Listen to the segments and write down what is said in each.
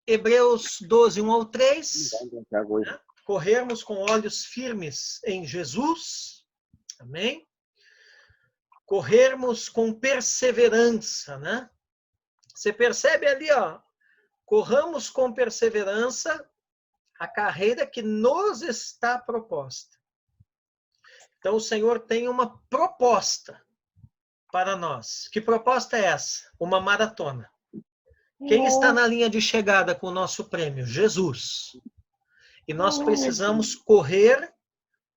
Hebreus 12, 1 ao 3. Né? Corrermos com olhos firmes em Jesus. Amém? Corrermos com perseverança, né? Você percebe ali, ó. Corramos com perseverança a carreira que nos está proposta. Então, o Senhor tem uma proposta para nós. Que proposta é essa? Uma maratona. Quem está na linha de chegada com o nosso prêmio? Jesus. E nós precisamos correr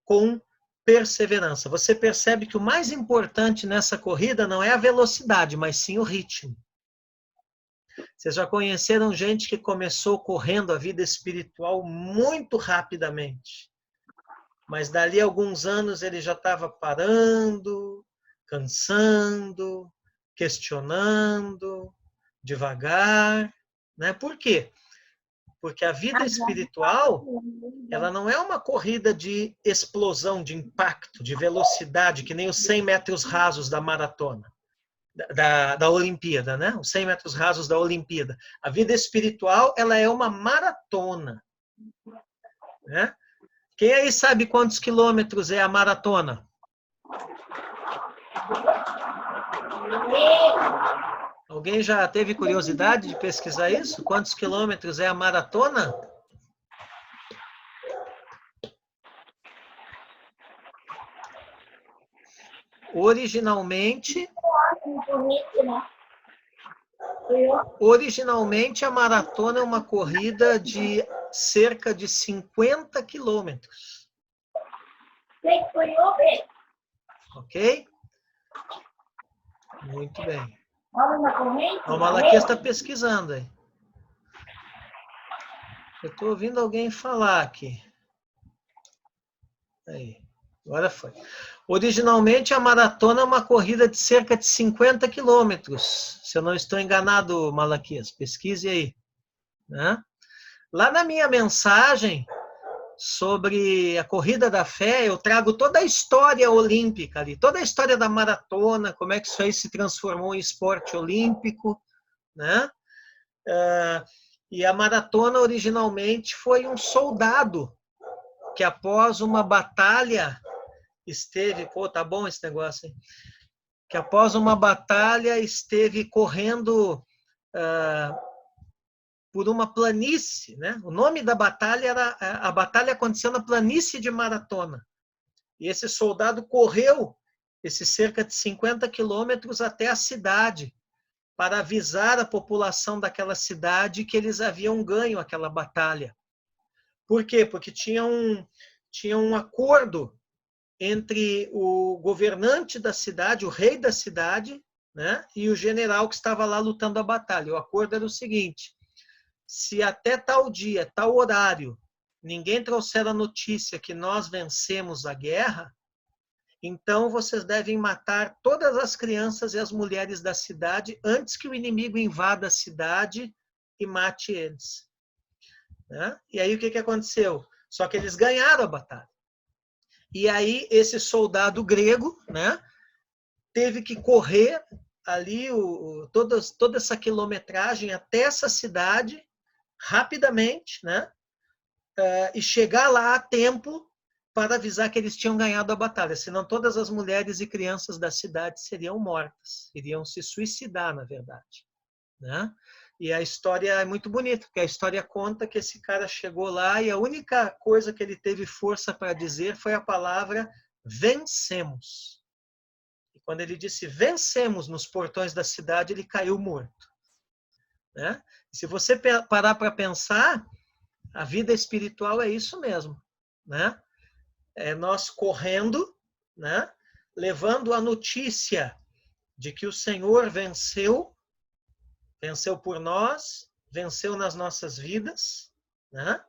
com perseverança. Você percebe que o mais importante nessa corrida não é a velocidade, mas sim o ritmo. Vocês já conheceram gente que começou correndo a vida espiritual muito rapidamente, mas dali a alguns anos ele já estava parando, cansando, questionando, devagar, né? Por quê? Porque a vida espiritual, ela não é uma corrida de explosão, de impacto, de velocidade, que nem os 100 metros rasos da maratona, da Olimpíada, né? Os 100 metros rasos da Olimpíada. A vida espiritual, ela é uma maratona, né? Quem aí sabe quantos quilômetros é a maratona? Alguém já teve curiosidade de pesquisar isso? Quantos quilômetros é a maratona? Originalmente a maratona é uma corrida de cerca de 50 quilômetros. Ok? Muito bem. O Malaquias está pesquisando aí. Eu estou ouvindo alguém falar aqui. Aí, agora foi. Originalmente, a maratona é uma corrida de cerca de 50 quilômetros. Se eu não estou enganado, Malaquias, pesquise aí. Né? Lá na minha mensagem sobre a corrida da fé, eu trago toda a história olímpica ali, toda a história da maratona, como é que isso aí se transformou em esporte olímpico, né? E a maratona originalmente foi um soldado que após uma batalha esteve, tá bom esse negócio, hein? Que após uma batalha esteve correndo por uma planície, né? O nome da batalha era, a batalha aconteceu na planície de Maratona. E esse soldado correu esses cerca de 50 quilômetros até a cidade, para avisar a população daquela cidade que eles haviam ganho aquela batalha. Por quê? Porque tinha um acordo entre o governante da cidade, o rei da cidade, né, e o general que estava lá lutando a batalha. O acordo era o seguinte: se até tal dia, tal horário, ninguém trouxer a notícia que nós vencemos a guerra, então vocês devem matar todas as crianças e as mulheres da cidade antes que o inimigo invada a cidade e mate eles. Né? E aí o que aconteceu? Só que eles ganharam a batalha. E aí esse soldado grego, né, teve que correr ali toda essa quilometragem até essa cidade rapidamente, né, e chegar lá a tempo para avisar que eles tinham ganhado a batalha, senão todas as mulheres e crianças da cidade seriam mortas, iriam se suicidar, na verdade. Né? E a história é muito bonita, porque a história conta que esse cara chegou lá e a única coisa que ele teve força para dizer foi a palavra vencemos. E quando ele disse vencemos nos portões da cidade, ele caiu morto. Né? E se você parar para pensar, a vida espiritual é isso mesmo. Né? É nós correndo, né? Levando a notícia de que o Senhor venceu por nós, venceu nas nossas vidas, né?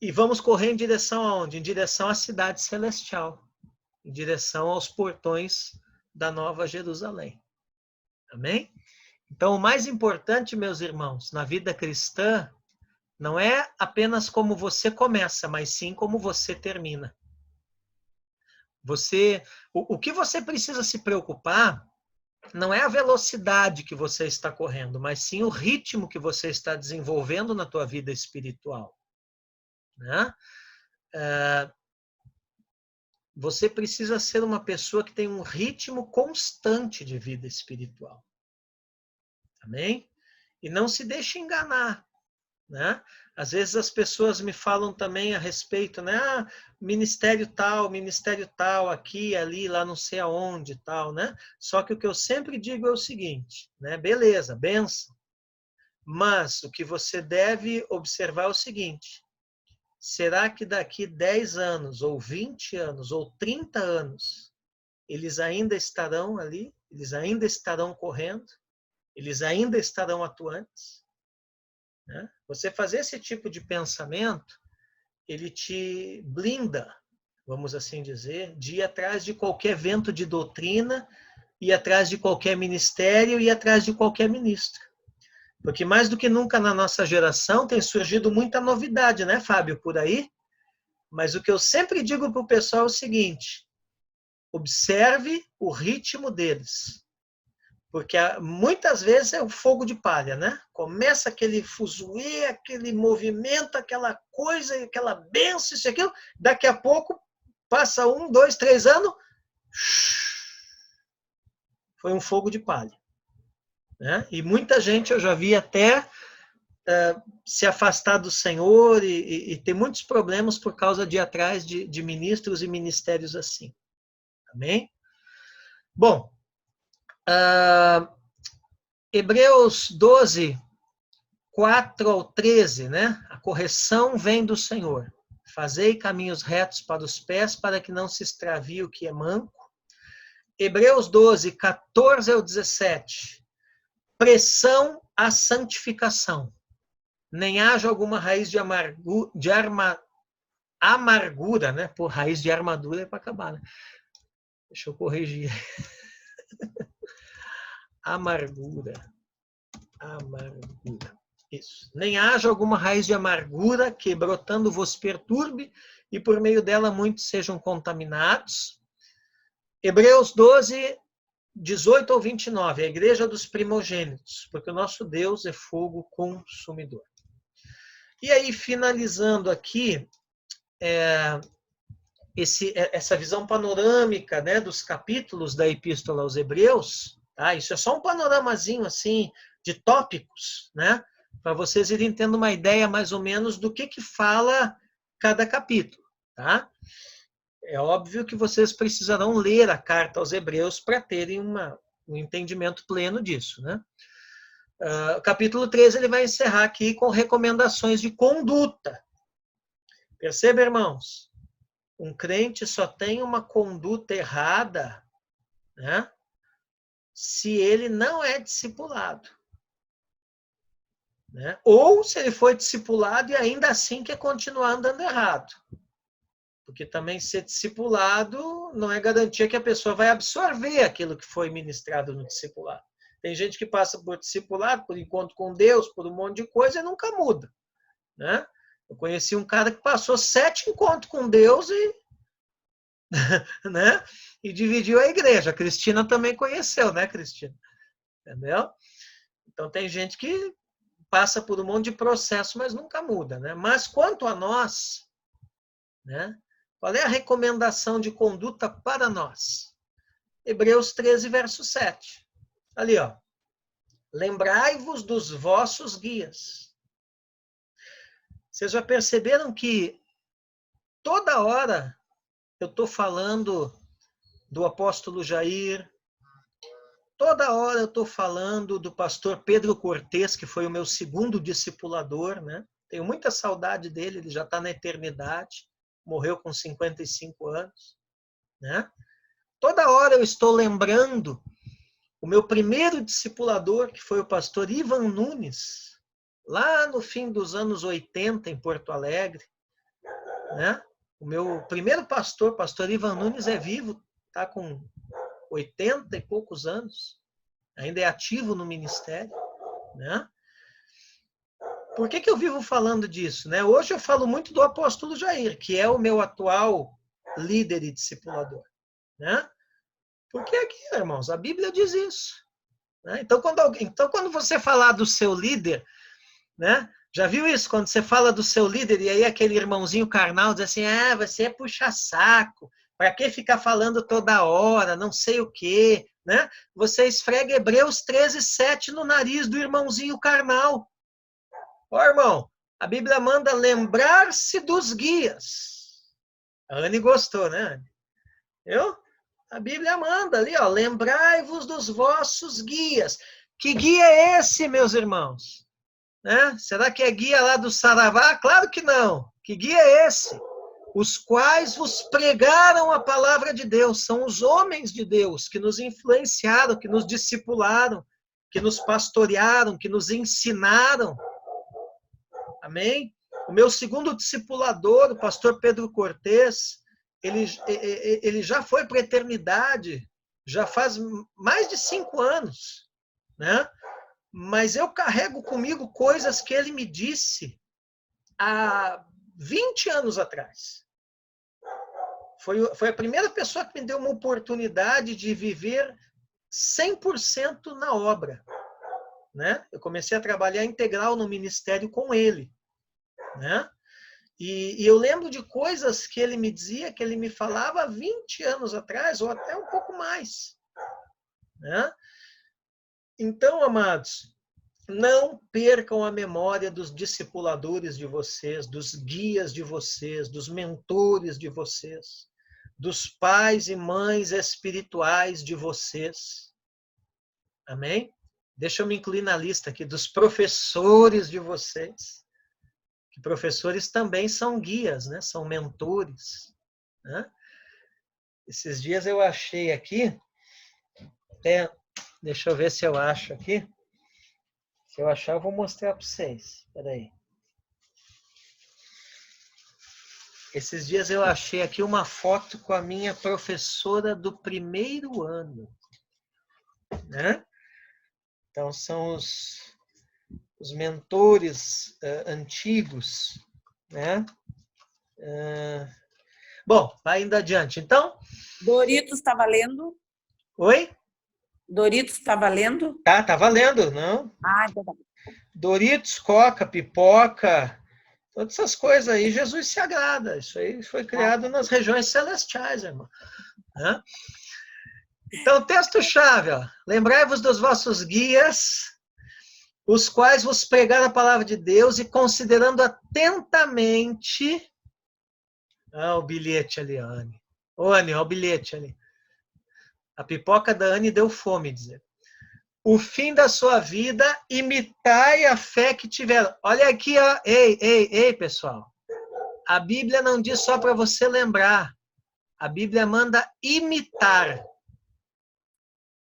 E vamos correr em direção aonde? Em direção à cidade celestial, em direção aos portões da Nova Jerusalém. Amém? Então, o mais importante, meus irmãos, na vida cristã, não é apenas como você começa, mas sim como você termina. O que você precisa se preocupar não é a velocidade que você está correndo, mas sim o ritmo que você está desenvolvendo na tua vida espiritual, né? Você precisa ser uma pessoa que tem um ritmo constante de vida espiritual. Amém? E não se deixe enganar, né? Às vezes as pessoas me falam também a respeito, né? Ah, ministério tal, aqui, ali, lá não sei aonde, tal, né? Só que o que eu sempre digo é o seguinte, né? Beleza, benção. Mas o que você deve observar é o seguinte: será que daqui 10 anos, ou 20 anos, ou 30 anos, eles ainda estarão ali? Eles ainda estarão correndo? Eles ainda estarão atuantes? Né? Você fazer esse tipo de pensamento, ele te blinda, vamos assim dizer, de ir atrás de qualquer vento de doutrina, ir atrás de qualquer ministério, ir atrás de qualquer ministro. Porque mais do que nunca na nossa geração tem surgido muita novidade, né, Fábio, por aí? Mas o que eu sempre digo para o pessoal é o seguinte: observe o ritmo deles. Porque muitas vezes é o fogo de palha, né? Começa aquele fuzuê, aquele movimento, aquela coisa, aquela benção, isso e aquilo. Daqui a pouco, passa 1, 2, 3 anos, foi um fogo de palha. Né? E muita gente eu já vi até se afastar do Senhor e ter muitos problemas por causa de ir atrás de ministros e ministérios assim. Amém? Bom, Hebreus 12, 4 ao 13, né? A correção vem do Senhor. Fazei caminhos retos para os pés, para que não se extravie o que é manco. Hebreus 12, 14 ao 17. Pressão à santificação. Nem haja alguma raiz de amargura, né? Por raiz de armadura é para acabar, né? Deixa eu corrigir. Amargura. Isso. Nem haja alguma raiz de amargura que, brotando, vos perturbe, e por meio dela muitos sejam contaminados. Hebreus 12, 18 ao 29, a igreja dos primogênitos, porque o nosso Deus é fogo consumidor. E aí, finalizando aqui, essa visão panorâmica, né, dos capítulos da Epístola aos Hebreus, tá? Isso é só um panoramazinho assim de tópicos, né, para vocês irem tendo uma ideia mais ou menos do que fala cada capítulo, tá? É óbvio que vocês precisarão ler a carta aos Hebreus para terem um entendimento pleno disso, né? O capítulo 13 ele vai encerrar aqui com recomendações de conduta. Perceba, irmãos? Um crente só tem uma conduta errada, né, se ele não é discipulado. Né? Ou se ele foi discipulado e ainda assim quer continuar andando errado. Porque também ser discipulado não é garantia que a pessoa vai absorver aquilo que foi ministrado no discipulado. Tem gente que passa por discipulado, por encontro com Deus, por um monte de coisa e nunca muda. Né? Eu conheci um cara que passou 7 encontros com Deus né? E dividiu a igreja. A Cristina também conheceu, né, Cristina? Entendeu? Então tem gente que passa por um monte de processo, mas nunca muda, né? Mas quanto a nós, né? Qual é a recomendação de conduta para nós? Hebreus 13, verso 7. Ali, ó. Lembrai-vos dos vossos guias. Vocês já perceberam que toda hora eu estou falando do apóstolo Jair, toda hora eu estou falando do pastor Pedro Cortes, que foi o meu segundo discipulador, né? Tenho muita saudade dele, ele já está na eternidade, morreu com 55 anos, né? Toda hora eu estou lembrando o meu primeiro discipulador, que foi o pastor Ivan Nunes, lá no fim dos anos 80, em Porto Alegre, né? O meu primeiro pastor Ivan Nunes, é vivo, está com 80 e poucos anos, ainda é ativo no ministério, né? Por que eu vivo falando disso, né? Hoje eu falo muito do apóstolo Jair, que é o meu atual líder e discipulador, né? Porque aqui, irmãos, a Bíblia diz isso. Né? Então, quando você falar do seu líder, né? Já viu isso? Quando você fala do seu líder e aí aquele irmãozinho carnal diz assim, você é puxa-saco, para que ficar falando toda hora, não sei o quê, né? Você esfrega Hebreus 13:7 no nariz do irmãozinho carnal. Ó, irmão, a Bíblia manda lembrar-se dos guias. A Anne gostou, né? Eu? A Bíblia manda ali, ó, lembrai-vos dos vossos guias. Que guia é esse, meus irmãos? Né? Será que é guia lá do Saravá? Claro que não. Que guia é esse? Os quais vos pregaram a palavra de Deus. São os homens de Deus que nos influenciaram, que nos discipularam, que nos pastorearam, que nos ensinaram. Amém? O meu segundo discipulador, o pastor Pedro Cortez, ele já foi para a eternidade, já faz mais de 5 anos, né? Mas eu carrego comigo coisas que ele me disse há 20 anos atrás. Foi a primeira pessoa que me deu uma oportunidade de viver 100% na obra. Né? Eu comecei a trabalhar integral no ministério com ele. Né? E eu lembro de coisas que ele me dizia, que ele me falava há 20 anos atrás, ou até um pouco mais. Né? Então, amados, não percam a memória dos discipuladores de vocês, dos guias de vocês, dos mentores de vocês, dos pais e mães espirituais de vocês. Amém? Deixa eu me incluir na lista aqui dos professores de vocês. Que professores também são guias, né? São mentores. Né? Esses dias eu achei aqui, deixa eu ver se eu acho aqui. Se eu achar, eu vou mostrar para vocês. Espera aí. Esses dias eu achei aqui uma foto com a minha professora do primeiro ano. Né? Então, são os mentores antigos. Né? Bom, vai indo adiante. Então... Doritos está valendo? Oi? Doritos está valendo? Tá valendo, não? Então tá. Doritos, Coca, pipoca, todas essas coisas aí, Jesus se agrada. Isso aí foi criado nas regiões celestiais, irmão. Né? Então, texto-chave, lembrai-vos dos vossos guias, os quais vos pregaram a palavra de Deus e considerando atentamente... o bilhete ali, Anne. Anne, o bilhete ali. A pipoca da Anne deu fome, dizer. O fim da sua vida, imitai a fé que tiveram. Olha aqui, ó. Ei, pessoal. A Bíblia não diz só para você lembrar. A Bíblia manda imitar.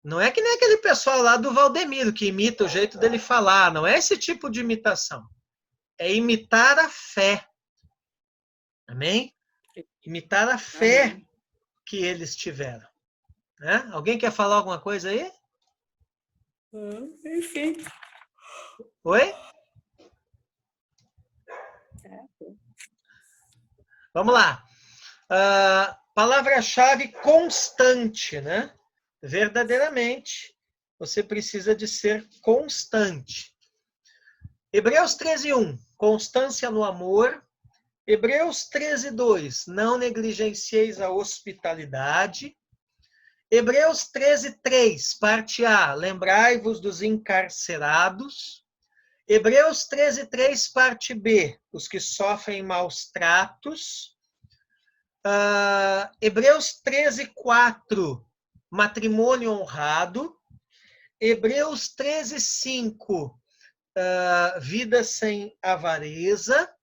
Não é que nem aquele pessoal lá do Valdemiro, que imita o jeito dele falar. Não é esse tipo de imitação. É imitar a fé. Amém? Imitar a fé que eles tiveram. Né? Alguém quer falar alguma coisa aí? Enfim. Oi? Vamos lá. Palavra-chave constante, né? Verdadeiramente, você precisa de ser constante. Hebreus 13:1, constância no amor. Hebreus 13:2, não negligencieis a hospitalidade. Hebreus 13:3, parte A, lembrai-vos dos encarcerados. Hebreus 13:3, parte B, os que sofrem maus tratos. Hebreus 13:4, matrimônio honrado. Hebreus 13:5, vida sem avareza.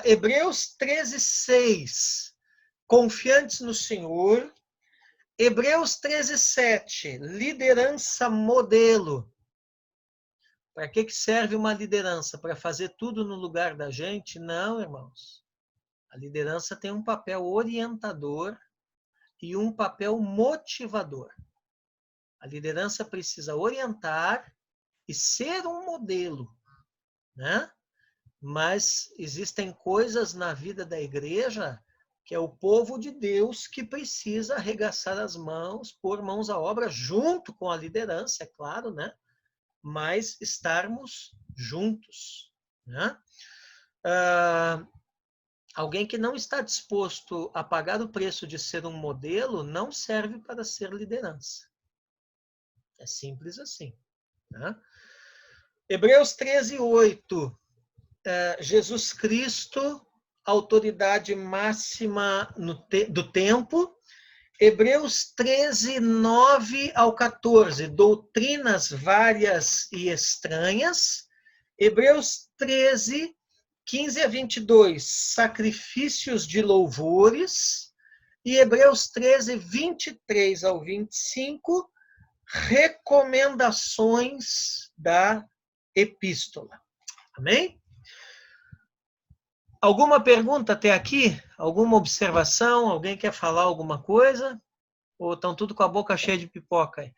Hebreus 13:6, confiantes no Senhor. Hebreus 13:7, liderança modelo. Para que serve uma liderança? Para fazer tudo no lugar da gente? Não, irmãos. A liderança tem um papel orientador e um papel motivador. A liderança precisa orientar e ser um modelo, né? Mas existem coisas na vida da igreja que é o povo de Deus que precisa arregaçar as mãos, pôr mãos à obra, junto com a liderança, é claro, né? Mas estarmos juntos, né? Alguém que não está disposto a pagar o preço de ser um modelo não serve para ser liderança. É simples assim. Né? Hebreus 13:8. Jesus Cristo, autoridade máxima do tempo. Hebreus 13:9-14. Doutrinas várias e estranhas. Hebreus 13:15-22, sacrifícios de louvores, e Hebreus 13:23-25, recomendações da epístola. Amém? Alguma pergunta até aqui? Alguma observação? Alguém quer falar alguma coisa? Ou estão tudo com a boca cheia de pipoca aí?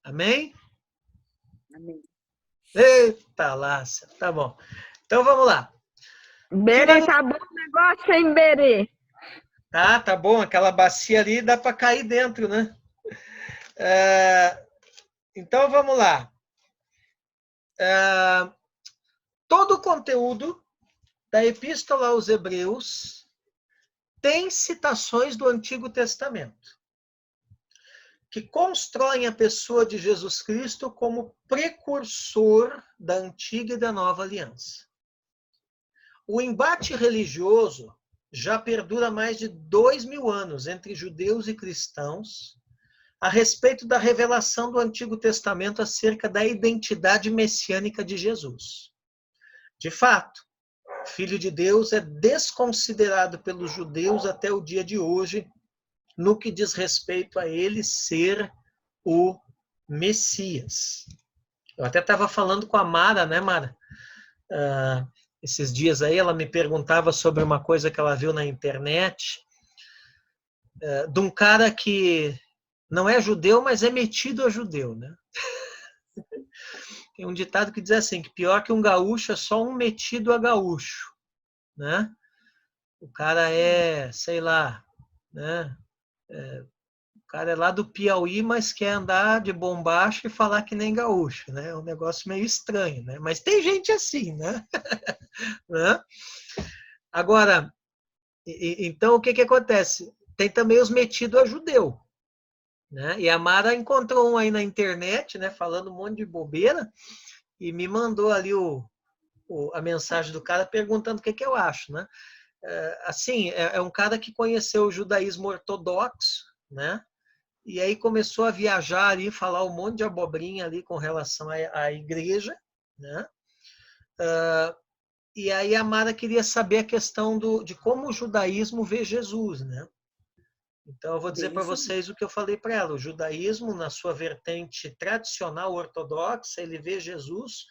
Amém? Amém. Eita, Lácia. Tá bom. Então vamos lá. Berê, tá bom o negócio, hein, Berê? Tá bom. Aquela bacia ali dá para cair dentro, né? Então vamos lá. Todo o conteúdo da Epístola aos Hebreus tem citações do Antigo Testamento, que constroem a pessoa de Jesus Cristo como precursor da antiga e da nova aliança. O embate religioso já perdura há mais de 2000 anos entre judeus e cristãos a respeito da revelação do Antigo Testamento acerca da identidade messiânica de Jesus. De fato, o Filho de Deus é desconsiderado pelos judeus até o dia de hoje, no que diz respeito a ele ser o Messias. Eu até estava falando com a Mara, né, Mara? Esses dias aí, ela me perguntava sobre uma coisa que ela viu na internet, de um cara que não é judeu, mas é metido a judeu, né? Tem um ditado que diz assim, que pior que um gaúcho é só um metido a gaúcho, né? O cara é, sei lá, né? O cara é lá do Piauí, mas quer andar de bombacha e falar que nem gaúcho, né? É um negócio meio estranho, né? Mas tem gente assim, né? Agora, então o que acontece? Tem também os metidos a judeu, né? E a Mara encontrou um aí na internet, né? Falando um monte de bobeira e me mandou ali a mensagem do cara perguntando o que eu acho, né? Assim, é um cara que conheceu o judaísmo ortodoxo, né? E aí começou a viajar ali, falar um monte de abobrinha ali com relação à igreja, né? E aí a Mara queria saber a questão de como o judaísmo vê Jesus, né? Então eu vou dizer para vocês o que eu falei para ela. O judaísmo, na sua vertente tradicional ortodoxa, ele vê Jesus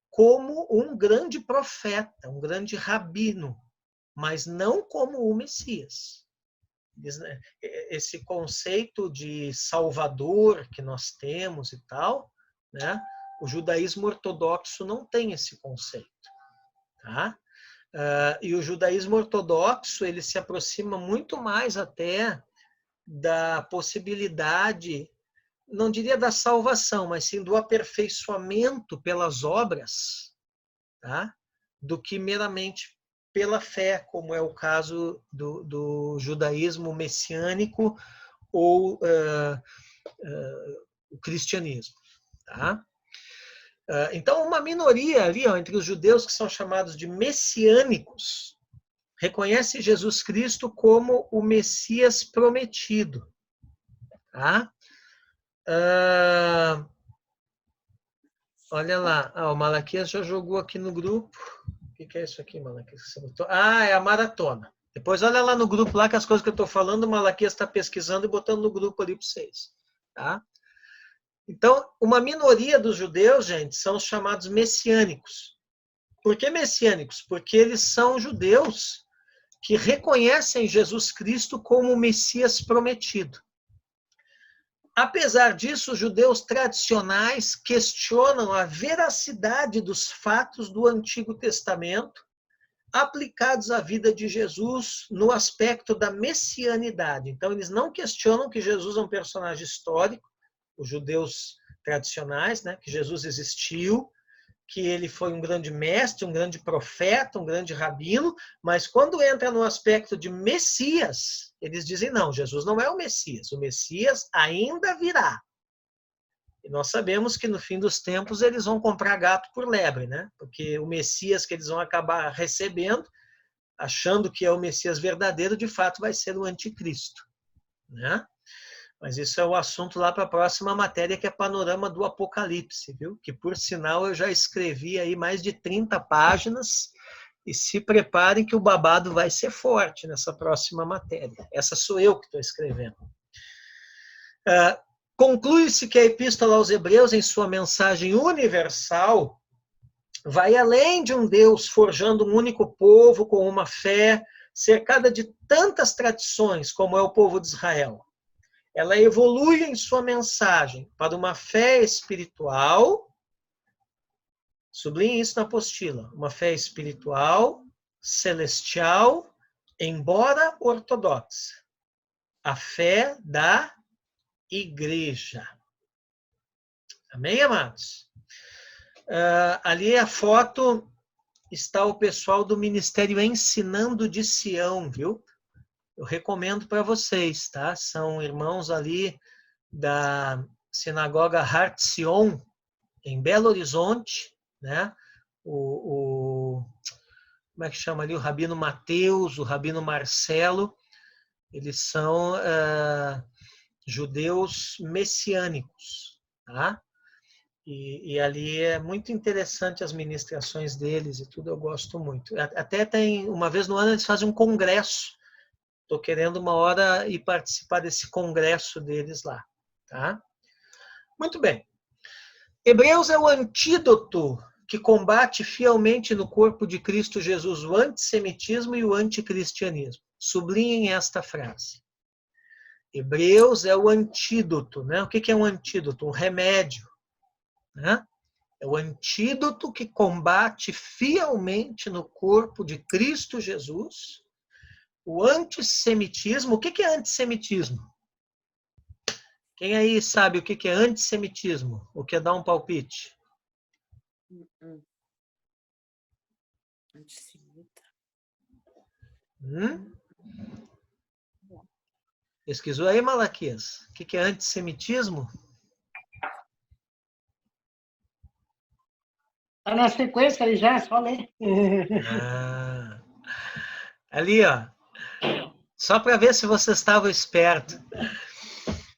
como um grande profeta, um grande rabino, mas não como o Messias. Esse conceito de Salvador que nós temos e tal, né? O judaísmo ortodoxo não tem esse conceito, tá? E o judaísmo ortodoxo ele se aproxima muito mais até da possibilidade, não diria da salvação, mas sim do aperfeiçoamento pelas obras, tá? Do que meramente pela fé, como é o caso do judaísmo messiânico ou o cristianismo. Tá? Então, uma minoria ali, entre os judeus que são chamados de messiânicos, reconhece Jesus Cristo como o Messias prometido. Tá? Olha lá, o Malaquias já jogou aqui no grupo. O que é isso aqui, Malaquias? É a maratona. Depois olha lá no grupo lá que as coisas que eu estou falando, o Malaquias está pesquisando e botando no grupo ali para vocês. Tá? Então, uma minoria dos judeus, gente, são os chamados messiânicos. Por que messiânicos? Porque eles são judeus que reconhecem Jesus Cristo como o Messias prometido. Apesar disso, os judeus tradicionais questionam a veracidade dos fatos do Antigo Testamento aplicados à vida de Jesus no aspecto da messianidade. Então, eles não questionam que Jesus é um personagem histórico, os judeus tradicionais, né, que Jesus existiu, que ele foi um grande mestre, um grande profeta, um grande rabino, mas quando entra no aspecto de Messias, eles dizem, não, Jesus não é o Messias ainda virá. E nós sabemos que no fim dos tempos eles vão comprar gato por lebre, né? Porque o Messias que eles vão acabar recebendo, achando que é o Messias verdadeiro, de fato vai ser o anticristo, né? Mas isso é o assunto lá para a próxima matéria, que é Panorama do Apocalipse, viu? Que, por sinal, eu já escrevi aí mais de 30 páginas e se preparem que o babado vai ser forte nessa próxima matéria. Essa sou eu que estou escrevendo. Conclui-se que a Epístola aos Hebreus, em sua mensagem universal, vai além de um Deus forjando um único povo com uma fé cercada de tantas tradições como é o povo de Israel. Ela evolui em sua mensagem para uma fé espiritual, sublinhe isso na apostila, uma fé espiritual, celestial, embora ortodoxa. A fé da igreja. Amém, amados? Ali a foto está o pessoal do Ministério Ensinando de Sião, viu? Eu recomendo para vocês, tá? São irmãos ali da Sinagoga Har Zion, em Belo Horizonte, né? Como é que chama ali? O Rabino Mateus, o Rabino Marcelo, eles são judeus messiânicos, tá? E ali é muito interessante as ministrações deles e tudo, eu gosto muito. Até tem, uma vez no ano, eles fazem um congresso. Estou querendo uma hora ir participar desse congresso deles lá, tá? Muito bem. Hebreus é o antídoto que combate fielmente no corpo de Cristo Jesus o antissemitismo e o anticristianismo. Sublinhem esta frase. Hebreus é o antídoto, né? O que é um antídoto? Um remédio, né? É o antídoto que combate fielmente no corpo de Cristo Jesus o antissemitismo. O que é antissemitismo? Quem aí sabe o que é antissemitismo? O que é dar um palpite? Antissemita. Pesquisou aí, Malaquias? O que é antissemitismo? Tá na sequência aí já, só ler. Ali, ó. Só para ver se você estava esperto.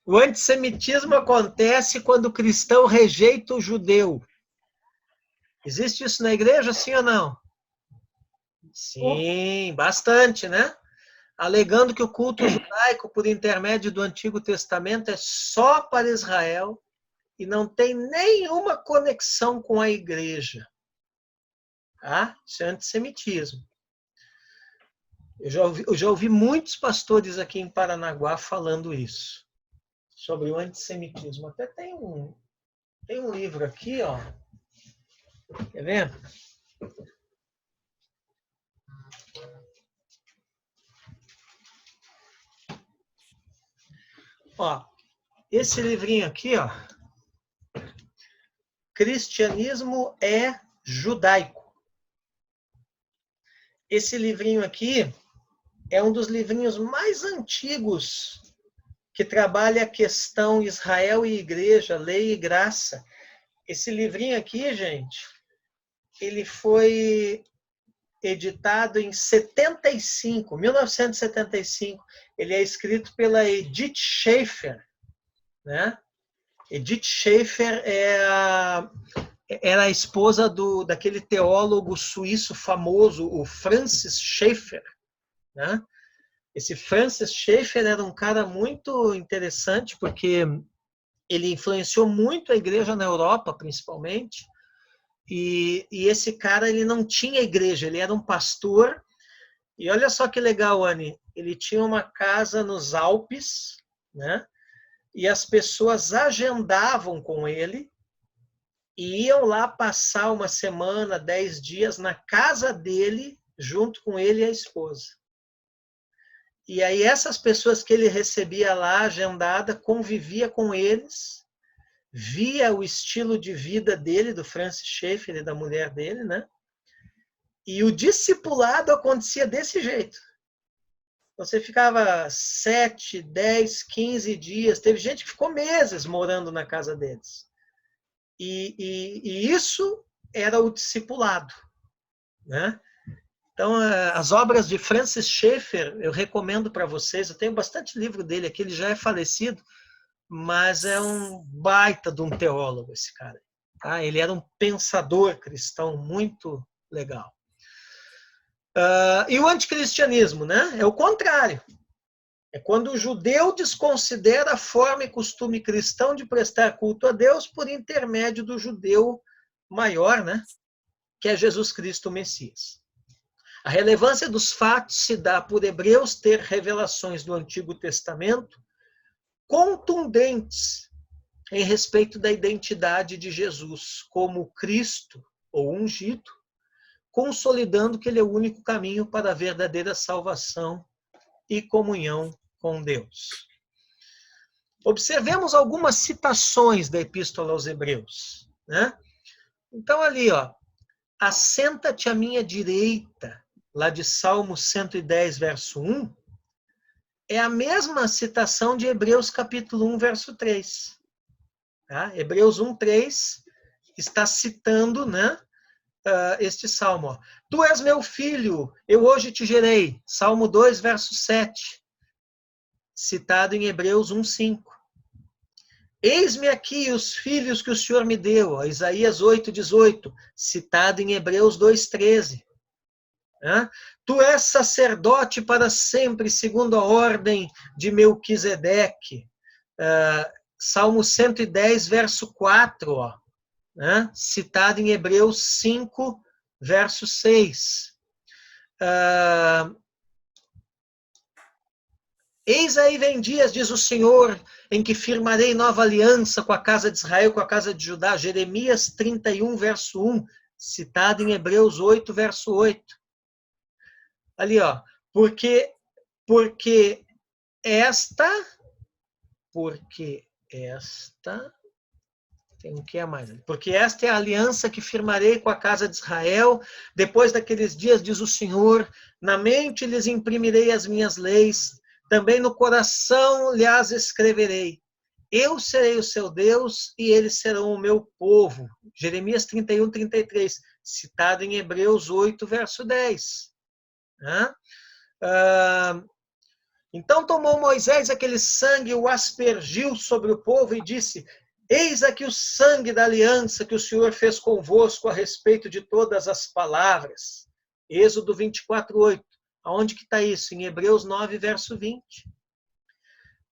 O antissemitismo acontece quando o cristão rejeita o judeu. Existe isso na igreja, sim ou não? Sim, bastante, né? Alegando que o culto judaico, por intermédio do Antigo Testamento, é só para Israel e não tem nenhuma conexão com a igreja. Tá? Isso é antissemitismo. Eu já ouvi muitos pastores aqui em Paranaguá falando isso, sobre o antissemitismo. Até tem um livro aqui, ó. Quer ver? Ó, esse livrinho aqui, ó. Cristianismo é judaico. Esse livrinho aqui é um dos livrinhos mais antigos que trabalha a questão Israel e Igreja, Lei e Graça. Esse livrinho aqui, gente, ele foi editado em 1975. Ele é escrito pela Edith Schaeffer, né? Edith Schaeffer era a esposa daquele teólogo suíço famoso, o Francis Schaeffer, né? Esse Francis Schaeffer era um cara muito interessante, porque ele influenciou muito a igreja na Europa, principalmente, e esse cara ele não tinha igreja, ele era um pastor, e olha só que legal, Anne, ele tinha uma casa nos Alpes, né? E as pessoas agendavam com ele e iam lá passar uma semana, 10 dias na casa dele, junto com ele e a esposa. E aí essas pessoas que ele recebia lá, agendada, convivia com eles, via o estilo de vida dele, do Francis Schaeffer e da mulher dele, né? E o discipulado acontecia desse jeito. Você ficava 7, 10, 15 dias. Teve gente que ficou meses morando na casa deles. E isso era o discipulado, né? Então, as obras de Francis Schaeffer, eu recomendo para vocês. Eu tenho bastante livro dele aqui, ele já é falecido, mas é um baita de um teólogo, esse cara. Tá? Ele era um pensador cristão muito legal. E o anticristianismo, né? É o contrário. É quando o judeu desconsidera a forma e costume cristão de prestar culto a Deus por intermédio do judeu maior, né? Que é Jesus Cristo, o Messias. A relevância dos fatos se dá por Hebreus ter revelações do Antigo Testamento contundentes em respeito da identidade de Jesus como Cristo ou ungido, consolidando que ele é o único caminho para a verdadeira salvação e comunhão com Deus. Observemos algumas citações da Epístola aos Hebreus, né? Então ali, ó, assenta-te à minha direita, lá de Salmo 110, verso 1, é a mesma citação de Hebreus capítulo 1, verso 3. Tá? Hebreus 1, 3 está citando, né, este salmo. Ó. Tu és meu filho, eu hoje te gerei. Salmo 2, verso 7. Citado em Hebreus 1, 5. Eis-me aqui os filhos que o Senhor me deu. Ó, Isaías 8, 18. Citado em Hebreus 2, 13. Tu és sacerdote para sempre, segundo a ordem de Melquisedeque. Salmo 110, verso 4, ó, né? Citado em Hebreus 5, verso 6. Eis aí vem dias, diz o Senhor, em que firmarei nova aliança com a casa de Israel, com a casa de Judá. Jeremias 31, verso 1, citado em Hebreus 8, verso 8. Ali, ó, porque esta, tem um que a mais, porque esta é a aliança que firmarei com a casa de Israel, depois daqueles dias, diz o Senhor, na mente lhes imprimirei as minhas leis, também no coração lhes escreverei. Eu serei o seu Deus e eles serão o meu povo. Jeremias 31, 33, citado em Hebreus 8, verso 10. Então tomou Moisés aquele sangue, o aspergiu sobre o povo e disse: eis aqui o sangue da aliança que o Senhor fez convosco a respeito de todas as palavras. Êxodo 24, 8. Aonde que está isso? Em Hebreus 9, verso 20.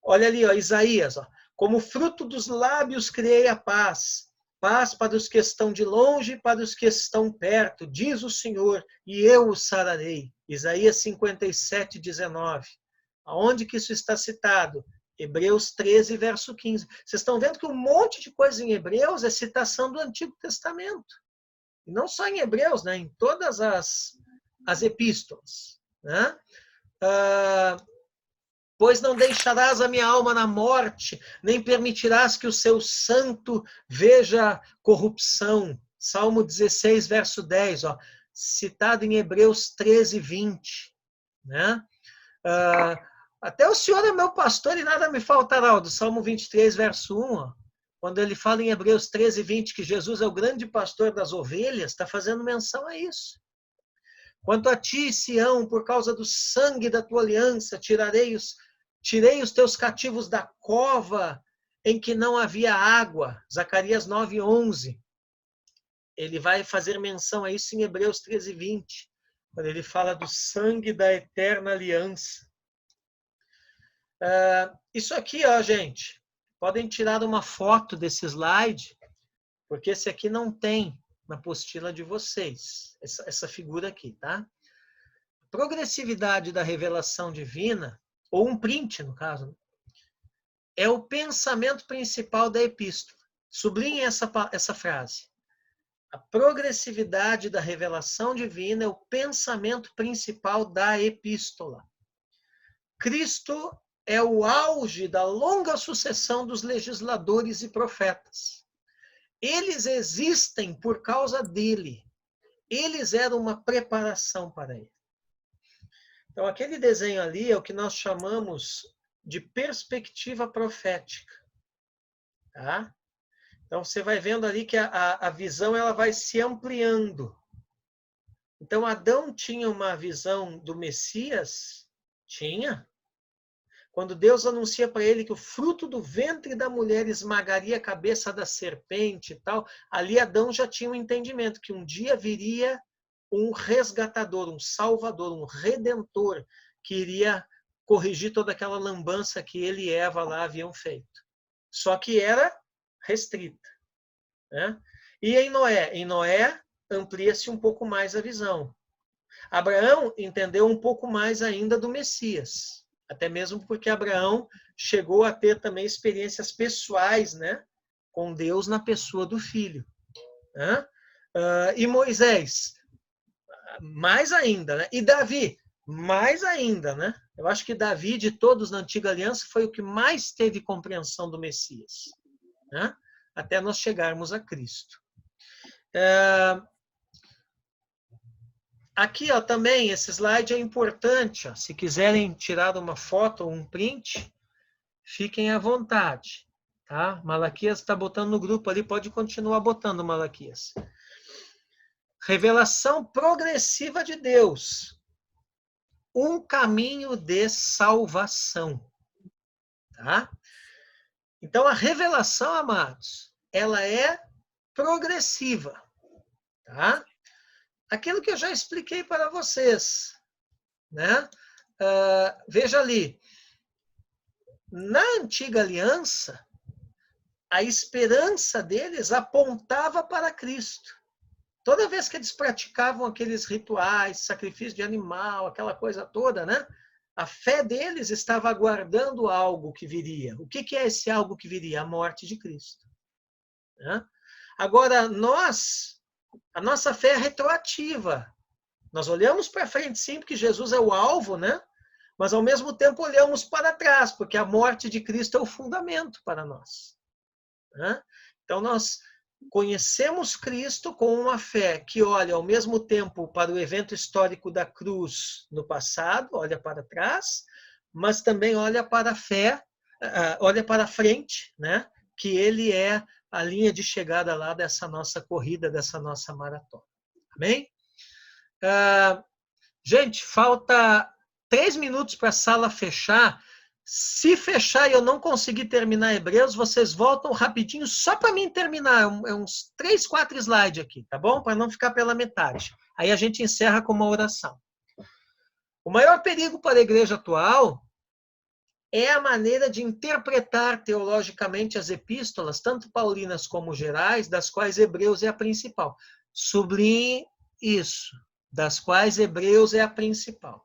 Olha ali, ó, Isaías. Ó. Como fruto dos lábios criei a paz. Paz para os que estão de longe e para os que estão perto, diz o Senhor, e eu os sararei. Isaías 57, 19. Aonde que isso está citado? Hebreus 13, verso 15. Vocês estão vendo que um monte de coisa em Hebreus é citação do Antigo Testamento. E não só em Hebreus, né? Em todas as epístolas. Né? Pois não deixarás a minha alma na morte, nem permitirás que o seu santo veja corrupção. Salmo 16, verso 10, ó, citado em Hebreus 13, 20. Né? Até o Senhor é meu pastor e nada me faltará, do Salmo 23, verso 1, ó, quando ele fala em Hebreus 13, 20 que Jesus é o grande pastor das ovelhas, está fazendo menção a isso. Quanto a ti, Sião, por causa do sangue da tua aliança, tirei os teus cativos da cova em que não havia água. Zacarias 9, 11. Ele vai fazer menção a isso em Hebreus 13, 20, quando ele fala do sangue da eterna aliança. Isso aqui, ó, gente, podem tirar uma foto desse slide, porque esse aqui não tem na apostila de vocês, essa figura aqui, tá? Progressividade da revelação divina, ou um print, no caso, é o pensamento principal da epístola. Sublinhe essa frase. A progressividade da revelação divina é o pensamento principal da epístola. Cristo é o auge da longa sucessão dos legisladores e profetas. Eles existem por causa dele. Eles eram uma preparação para ele. Então, aquele desenho ali é o que nós chamamos de perspectiva profética. Tá? Então, você vai vendo ali que a visão ela vai se ampliando. Então, Adão tinha uma visão do Messias? Tinha. Quando Deus anuncia para ele que o fruto do ventre da mulher esmagaria a cabeça da serpente e tal, ali Adão já tinha um entendimento que um dia viria um resgatador, um salvador, um redentor, que iria corrigir toda aquela lambança que ele e Eva lá haviam feito. Só que era restrita. Né? E em Noé amplia-se um pouco mais a visão. Abraão entendeu um pouco mais ainda do Messias, até mesmo porque Abraão chegou a ter também experiências pessoais, né, com Deus na pessoa do filho. Né? E Moisés, mais ainda, né? E Davi, mais ainda, né? Eu acho que Davi, de todos na Antiga Aliança, foi o que mais teve compreensão do Messias, né? Até nós chegarmos a Cristo. Aqui, ó, também, esse slide é importante. Ó, se quiserem tirar uma foto ou um print, fiquem à vontade. Tá? Malaquias está botando no grupo ali, pode continuar botando, Malaquias. Revelação progressiva de Deus. Um caminho de salvação. Tá? Então, a revelação, amados, ela é progressiva. Tá? Aquilo que eu já expliquei para vocês. Né? Veja ali. Na Antiga Aliança, a esperança deles apontava para Cristo. Toda vez que eles praticavam aqueles rituais, sacrifício de animal, aquela coisa toda, né? A fé deles estava aguardando algo que viria. O que é esse algo que viria? A morte de Cristo. Né? Agora, a nossa fé é retroativa. Nós olhamos para frente, sim, porque Jesus é o alvo, né? Mas, ao mesmo tempo, olhamos para trás, porque a morte de Cristo é o fundamento para nós. Né? Então, nós conhecemos Cristo com uma fé que olha ao mesmo tempo para o evento histórico da cruz no passado, olha para trás, mas também olha para a fé, olha para a frente, né? Que ele é a linha de chegada lá dessa nossa corrida, dessa nossa maratona. Amém? Gente, falta 3 minutos para a sala fechar. Se fechar e eu não conseguir terminar Hebreus, vocês voltam rapidinho só para mim terminar. É uns 3, 4 slides aqui, tá bom? Para não ficar pela metade. Aí a gente encerra com uma oração. O maior perigo para a igreja atual é a maneira de interpretar teologicamente as epístolas, tanto paulinas como gerais, das quais Hebreus é a principal. Sublinhe isso, das quais Hebreus é a principal.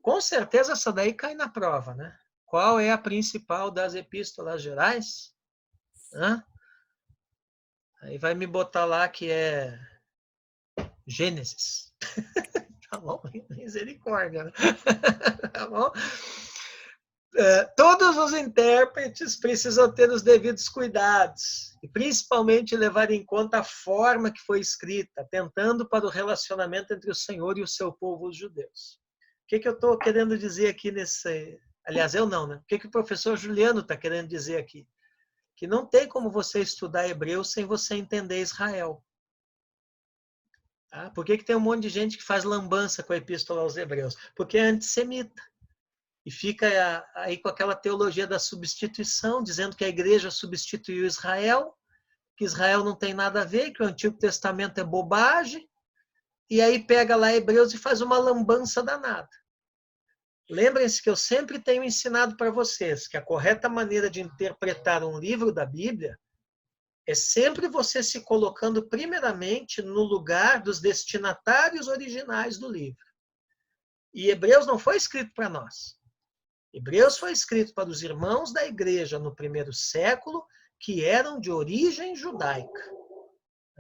Com certeza essa daí cai na prova, né? Qual é a principal das epístolas gerais? Hã? Aí vai me botar lá que é Gênesis. Tá bom? Misericórdia, né? Tá bom? Todos os intérpretes precisam ter os devidos cuidados e principalmente levar em conta a forma que foi escrita, atentando para o relacionamento entre o Senhor e o seu povo, os judeus. O que eu estou querendo dizer aqui nesse... Aliás, eu não, né? O que o professor Juliano está querendo dizer aqui? Que não tem como você estudar hebreu sem você entender Israel. Tá? Por que tem um monte de gente que faz lambança com a epístola aos hebreus? Porque é antissemita. E fica aí com aquela teologia da substituição, dizendo que a igreja substituiu Israel, que Israel não tem nada a ver, que o Antigo Testamento é bobagem, e aí pega lá Hebreus e faz uma lambança danada. Lembrem-se que eu sempre tenho ensinado para vocês que a correta maneira de interpretar um livro da Bíblia é sempre você se colocando primeiramente no lugar dos destinatários originais do livro. E Hebreus não foi escrito para nós. Hebreus foi escrito para os irmãos da igreja no primeiro século, que eram de origem judaica.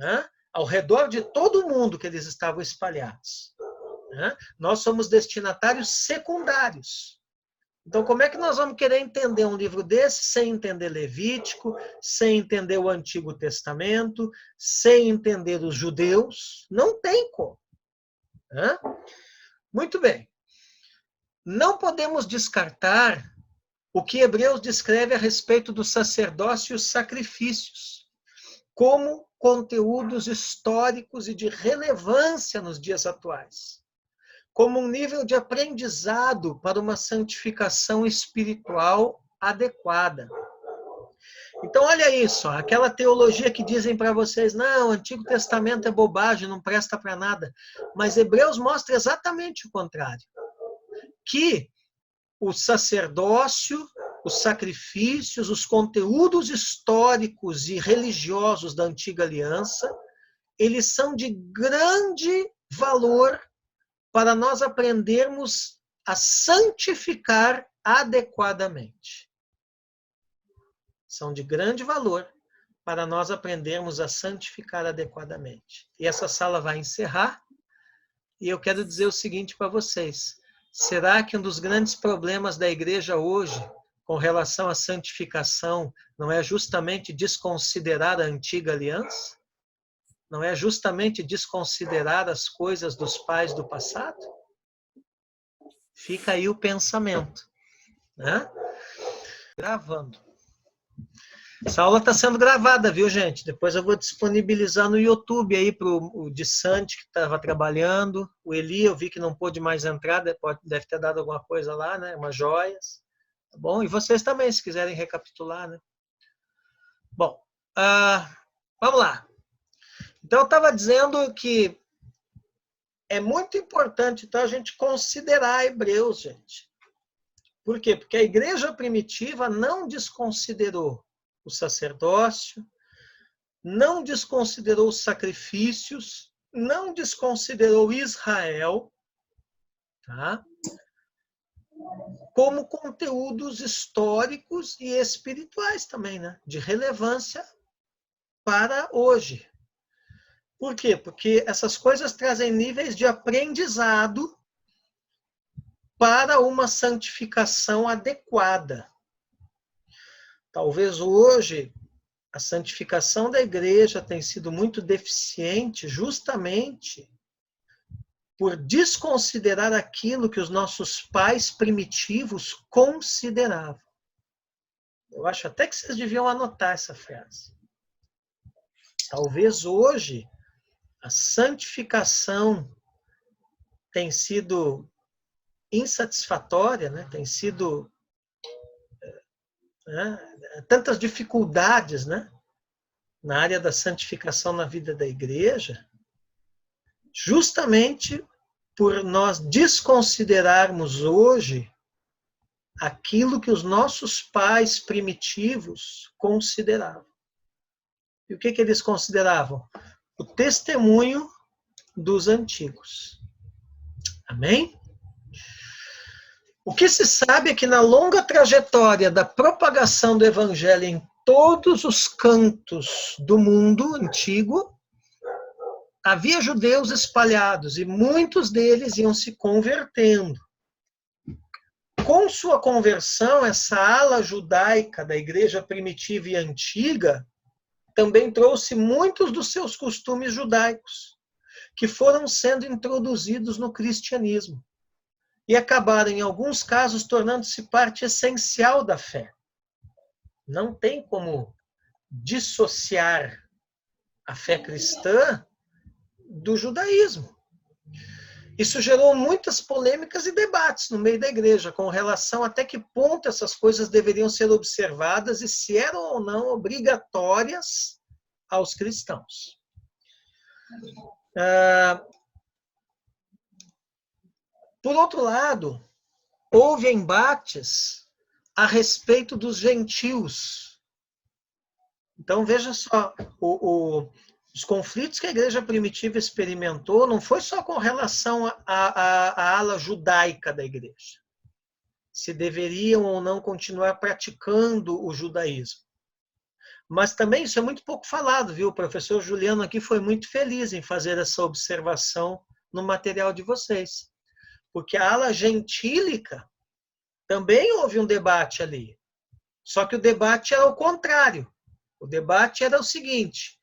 né? Ao redor de todo mundo que eles estavam espalhados. Né? Nós somos destinatários secundários. Então, como é que nós vamos querer entender um livro desse sem entender Levítico, sem entender o Antigo Testamento, sem entender os judeus? Não tem como. Né? Muito bem. Não podemos descartar o que Hebreus descreve a respeito do sacerdócio e os sacrifícios, como conteúdos históricos e de relevância nos dias atuais, como um nível de aprendizado para uma santificação espiritual adequada. Então, olha isso, aquela teologia que dizem para vocês, não, o Antigo Testamento é bobagem, não presta para nada. Mas Hebreus mostra exatamente o contrário. Que o sacerdócio, os sacrifícios, os conteúdos históricos e religiosos da Antiga Aliança, eles são de grande valor para nós aprendermos a santificar adequadamente. São de grande valor para nós aprendermos a santificar adequadamente. E essa sala vai encerrar, e eu quero dizer o seguinte para vocês. Será que um dos grandes problemas da igreja hoje, com relação à santificação, não é justamente desconsiderar a antiga aliança? Não é justamente desconsiderar as coisas dos pais do passado? Fica aí o pensamento. Né? Gravando. Essa aula está sendo gravada, viu, gente? Depois eu vou disponibilizar no YouTube aí para o de Sante, que estava trabalhando. O Eli, eu vi que não pôde mais entrar, deve ter dado alguma coisa lá, né? Umas joias. Tá bom? E vocês também, se quiserem recapitular, né? Bom, vamos lá. Então, eu estava dizendo que é muito importante, então, a gente considerar Hebreus, gente. Por quê? Porque a igreja primitiva não desconsiderou o sacerdócio, não desconsiderou os sacrifícios, não desconsiderou Israel, tá? Como conteúdos históricos e espirituais também, né? De relevância para hoje. Por quê? Porque essas coisas trazem níveis de aprendizado para uma santificação adequada. Talvez hoje a santificação da igreja tenha sido muito deficiente justamente por desconsiderar aquilo que os nossos pais primitivos consideravam. Eu acho até que vocês deviam anotar essa frase. Talvez hoje a santificação tem sido insatisfatória, né? Tem sido tantas dificuldades, né? Na área da santificação na vida da igreja, justamente por nós desconsiderarmos hoje aquilo que os nossos pais primitivos consideravam. E o que eles consideravam? O testemunho dos antigos. Amém? O que se sabe é que na longa trajetória da propagação do evangelho em todos os cantos do mundo antigo, havia judeus espalhados e muitos deles iam se convertendo. Com sua conversão, essa ala judaica da igreja primitiva e antiga também trouxe muitos dos seus costumes judaicos, que foram sendo introduzidos no cristianismo e acabaram, em alguns casos, tornando-se parte essencial da fé. Não tem como dissociar a fé cristã do judaísmo. Isso gerou muitas polêmicas e debates no meio da igreja com relação até que ponto essas coisas deveriam ser observadas e se eram ou não obrigatórias aos cristãos. Por outro lado, houve embates a respeito dos gentios. Então, veja só, os conflitos que a igreja primitiva experimentou não foi só com relação à ala judaica da igreja. Se deveriam ou não continuar praticando o judaísmo. Mas também isso é muito pouco falado, viu? O professor Juliano aqui foi muito feliz em fazer essa observação no material de vocês. Porque a ala gentílica também houve um debate ali. Só que o debate era o contrário. O debate era o seguinte: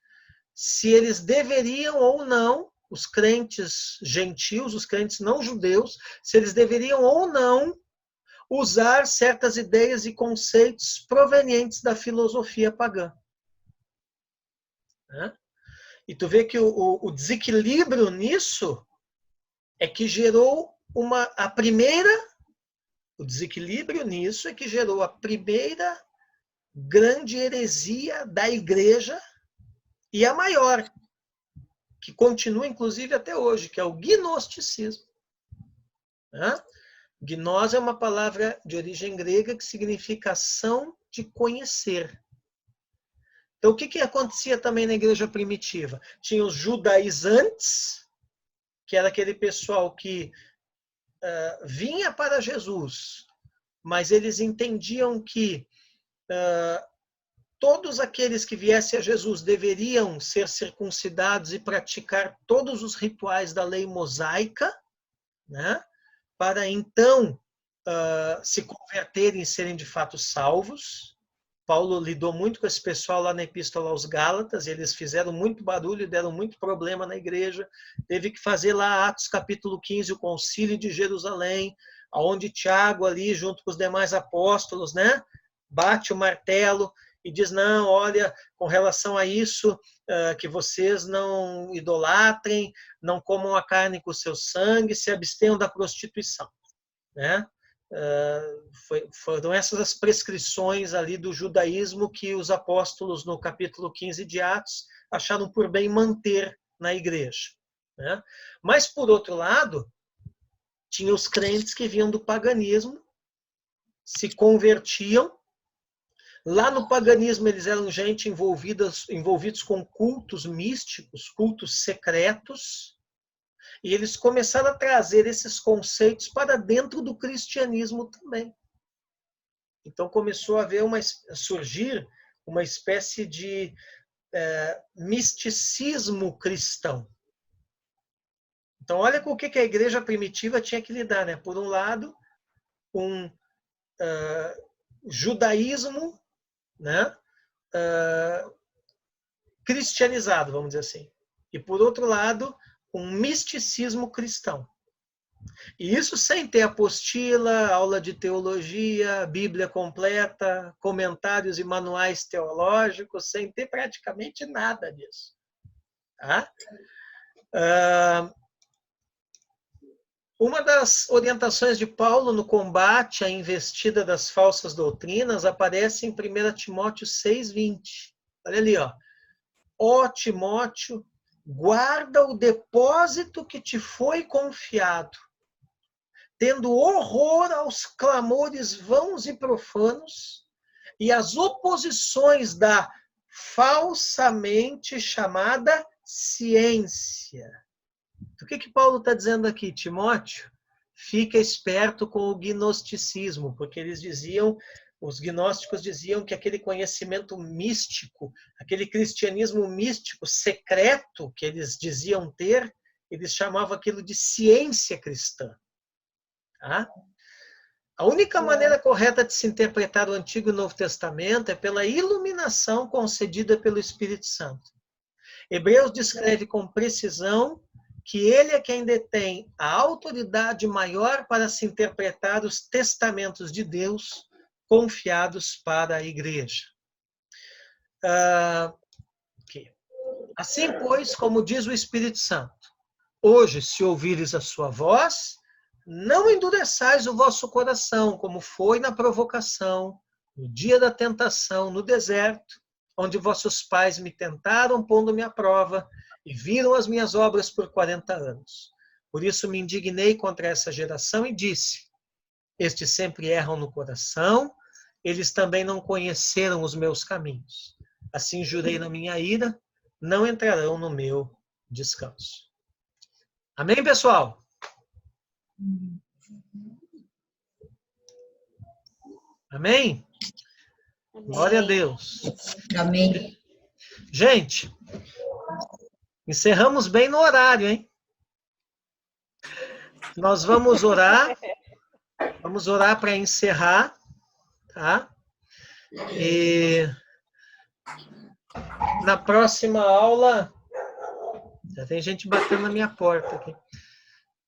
se eles deveriam ou não, os crentes gentios, os crentes não judeus, se eles deveriam ou não usar certas ideias e conceitos provenientes da filosofia pagã. E tu vê que o desequilíbrio nisso é que gerou o desequilíbrio nisso é que gerou a primeira grande heresia da igreja e a maior, que continua inclusive até hoje, que é o gnosticismo. Gnose é uma palavra de origem grega que significa ação de conhecer. Então, o que acontecia também na igreja primitiva? Tinha os judaizantes, que era aquele pessoal que vinha para Jesus, mas eles entendiam que todos aqueles que viessem a Jesus deveriam ser circuncidados e praticar todos os rituais da lei mosaica, né? Para então se converterem e serem de fato salvos. Paulo lidou muito com esse pessoal lá na Epístola aos Gálatas, e eles fizeram muito barulho, deram muito problema na igreja. Teve que fazer lá Atos capítulo 15, o concílio de Jerusalém, onde Tiago ali, junto com os demais apóstolos, né, bate o martelo e diz, não, olha, com relação a isso, que vocês não idolatrem, não comam a carne com o seu sangue, se abstenham da prostituição, né? Foram essas as prescrições ali do judaísmo que os apóstolos, no capítulo 15 de Atos, acharam por bem manter na igreja, né? Mas, por outro lado, tinha os crentes que vinham do paganismo, se convertiam. Lá no paganismo, eles eram gente envolvidos com cultos místicos, cultos secretos, e eles começaram a trazer esses conceitos para dentro do cristianismo também. Então começou a surgir uma espécie de misticismo cristão. Então olha com o que a igreja primitiva tinha que lidar, né? Por um lado, um judaísmo, né? Cristianizado, vamos dizer assim. E por outro lado, um misticismo cristão. E isso sem ter apostila, aula de teologia, Bíblia completa, comentários e manuais teológicos, sem ter praticamente nada disso. Tá? Uma das orientações de Paulo no combate à investida das falsas doutrinas aparece em 1 Timóteo 6,20. Olha ali, ó. Ó Timóteo, guarda o depósito que te foi confiado, tendo horror aos clamores vãos e profanos e às oposições da falsamente chamada ciência. O que Paulo está dizendo aqui, Timóteo? Fica esperto com o gnosticismo, porque os gnósticos diziam que aquele conhecimento místico, aquele cristianismo místico secreto que eles diziam ter, eles chamavam aquilo de ciência cristã. Tá? A única maneira correta de se interpretar o Antigo e o Novo Testamento é pela iluminação concedida pelo Espírito Santo. Hebreus descreve com precisão que ele é quem detém a autoridade maior para se interpretar os testamentos de Deus confiados para a igreja. Assim, pois, como diz o Espírito Santo, hoje, se ouvires a sua voz, não endureçais o vosso coração, como foi na provocação, no dia da tentação, no deserto, onde vossos pais me tentaram, pondo-me à prova, e viram as minhas obras por 40 anos. Por isso me indignei contra essa geração e disse, estes sempre erram no coração, eles também não conheceram os meus caminhos. Assim jurei na minha ira, não entrarão no meu descanso. Amém, pessoal? Amém? Glória a Deus. Amém. Gente, encerramos bem no horário, hein? Nós vamos orar para encerrar, tá? E na próxima aula, já tem gente batendo na minha porta aqui.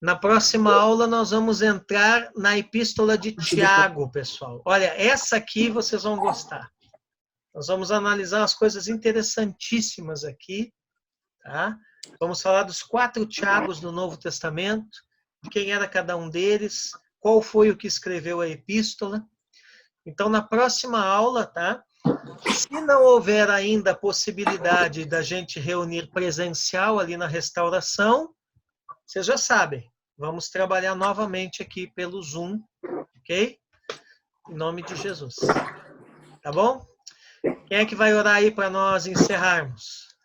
Na próxima aula nós vamos entrar na Epístola de Tiago, pessoal. Olha, essa aqui vocês vão gostar. Nós vamos analisar as coisas interessantíssimas aqui, tá? Vamos falar dos 4 Tiagos do Novo Testamento, de quem era cada um deles, qual foi o que escreveu a epístola. Então, na próxima aula, tá? Se não houver ainda a possibilidade da gente reunir presencial ali na restauração, vocês já sabem, vamos trabalhar novamente aqui pelo Zoom, ok? Em nome de Jesus. Tá bom? Quem é que vai orar aí para nós encerrarmos?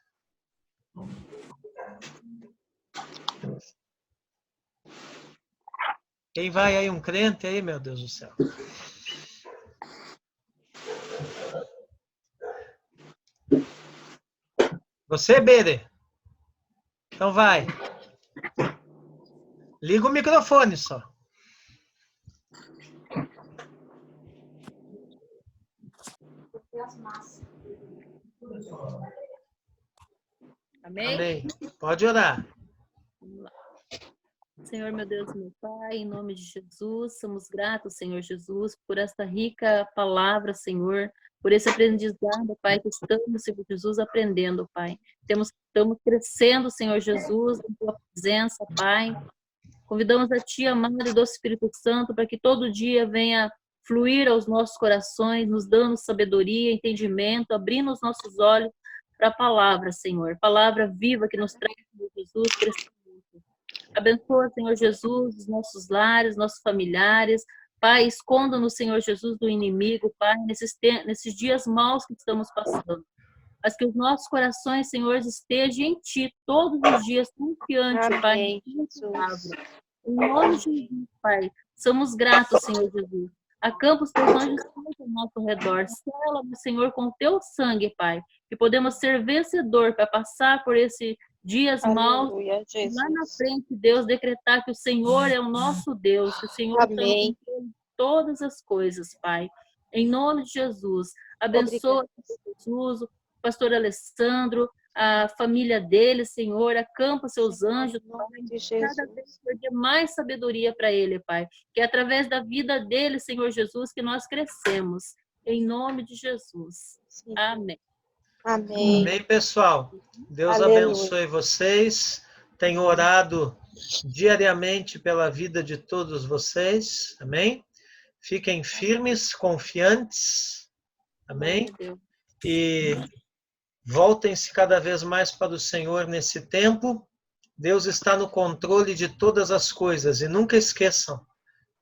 Quem vai aí? Um crente aí, meu Deus do céu. Você, Bere? Então vai. Liga o microfone só. Amém? Amém. Pode orar. Senhor, meu Deus, meu Pai, em nome de Jesus, somos gratos, Senhor Jesus, por esta rica palavra, Senhor, por esse aprendizado, Pai, que estamos, Senhor Jesus, aprendendo, Pai. Estamos crescendo, Senhor Jesus, em Tua presença, Pai. Convidamos a Ti, amado e doce Espírito Santo, para que todo dia venha fluir aos nossos corações, nos dando sabedoria, entendimento, abrindo os nossos olhos para a palavra, Senhor. Palavra viva que nos traz, Senhor Jesus, crescimento. Abençoa, Senhor Jesus, os nossos lares, nossos familiares. Pai, esconda-nos, Senhor Jesus, do inimigo, Pai, nesses dias maus que estamos passando. Mas que os nossos corações, Senhor, estejam em Ti todos os dias, confiantes, Pai. Em nome de Jesus, Pai. Somos gratos, Senhor Jesus. Acampa os Teus anjos ao nosso redor. Sela-nos, Senhor, com o Teu sangue, Pai. Que podemos ser vencedor para passar por esses dias maus. Lá na frente, Deus, decretar que o Senhor é o nosso Deus. Que o Senhor tem todas as coisas, Pai. Em nome de Jesus. Abençoa Jesus, o pastor Alessandro, a família dele, Senhor, acampa seus anjos, Pai, cada vez dê mais sabedoria para ele, Pai, que é através da vida dele, Senhor Jesus, que nós crescemos, em nome de Jesus. Amém. Amém. Amém, pessoal. Deus Aleluia. abençoe vocês. Tenho orado diariamente pela vida de todos vocês. Amém? Fiquem firmes, confiantes. Amém? E voltem-se cada vez mais para o Senhor nesse tempo. Deus está no controle de todas as coisas. E nunca esqueçam,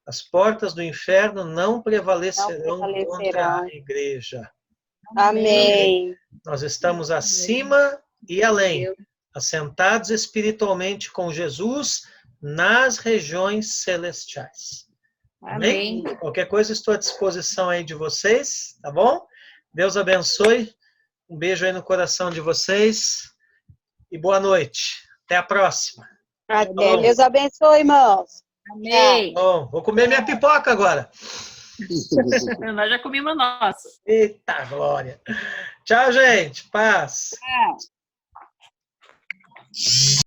as portas do inferno não prevalecerão contra a igreja. Amém. Nós estamos acima e além, assentados espiritualmente com Jesus nas regiões celestiais. Amém? Qualquer coisa, estou à disposição aí de vocês, tá bom? Deus abençoe. Um beijo aí no coração de vocês e boa noite. Até a próxima. Até. Bom. Deus abençoe, irmãos. Amém. Bom, vou comer minha pipoca agora. Nós já comemos a nossa. Eita glória. Tchau, gente. Paz. Tchau.